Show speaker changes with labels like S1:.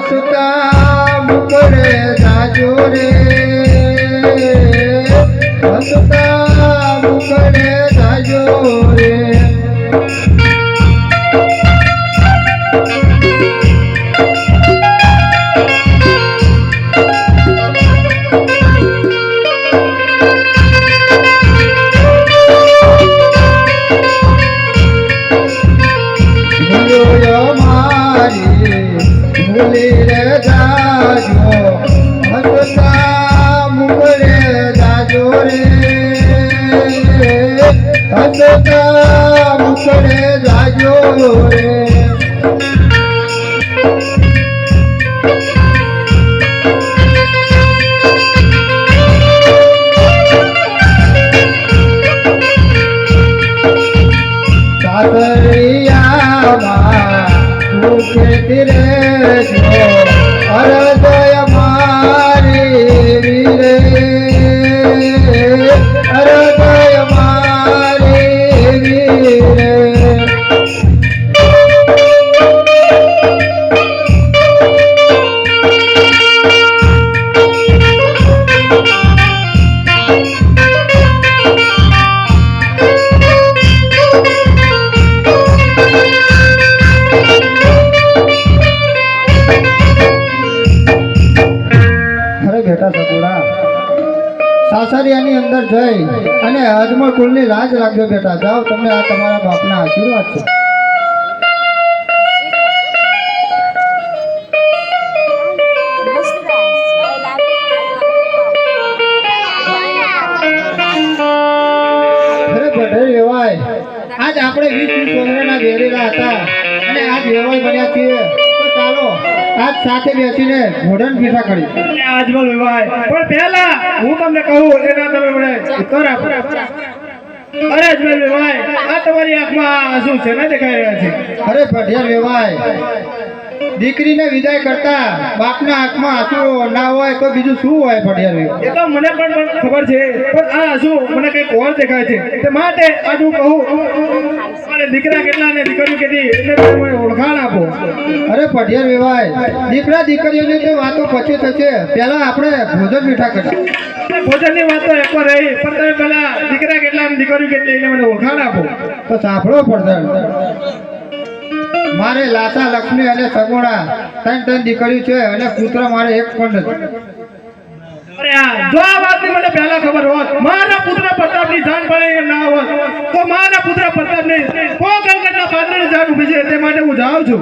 S1: હસતા મુકડે જાજો રે હસતા મુકડે જાજો રે ભૂલી રે જાજો હસતા મુકડે જાજો રે હસતા મુકડે જાજો રે સાસરિયામાં સુખેતી રેજો હૃદય મારી વીરે હૃદય મારી વીરે સાસરિયાની અંદર જઈ અને અજમલ કુળની લાજ રાખજો બેટા. જાઓ, તમને આ તમારા બાપના આશીર્વાદ છે. આજ આપણે 20 વર્ષના વેરેલા હતા અને આજ વેવાય બન્યા છીએ. તો ચાલો આજ સાથે બેસીને ઘોડન પીઠા કરી
S2: આજમલ વિવાય. પણ પહેલા હું તમને કહું એના તમે મને ઉત્તર આપો. અરે આજમલ વિવાય, આ તમારી આંખમાં આંસુ છે ને દેખાઈ રહ્યા છે?
S1: અરે પઢિયાર વેવાય, દીકરીને વિદાય કરતા બાપના આંખમાં આંસુ ના હોય તો બીજું શું હોય પઢિયાર વેવાય?
S2: એ તો મને પણ ખબર છે, પણ આ આંસુ મને કંઈક ઓર દેખાય છે. તે માટે આજ હું કહું, અને દીકરા કેટલા ને દીકરીઓ કેટલી એટલે મને ઓળખાણ આપો.
S1: અરે પઢિયાર વેવાય, દીકરા દીકરીઓની તો વાતો પછી થશે. પહેલા આપણે ભોજન મીઠા કરીએ.
S2: ભોજનની વાત તો એકવાર રહી, પણ તમે પહેલા દીકરા કેટલા ને દીકરીઓ કેટલી એને મને ઓળખાણ આપો.
S1: તો સાંભળો પડદર, મારે લાસા લક્ષ્મી અને સગુણા ત્રણ દીકરીઓ છે અને પુત્ર મારે એક પણ નથી.
S2: અરે જો આ વાતની મને પહેલા ખબર હોત, મારા પુત્ર પ્રતાપની જાન પડે ના હોત, તો મારા પુત્ર પ્રતાપની કોઈ કંકટના પાત્રની જાન ઊભી છે. તે માટે હું જાઉં છું.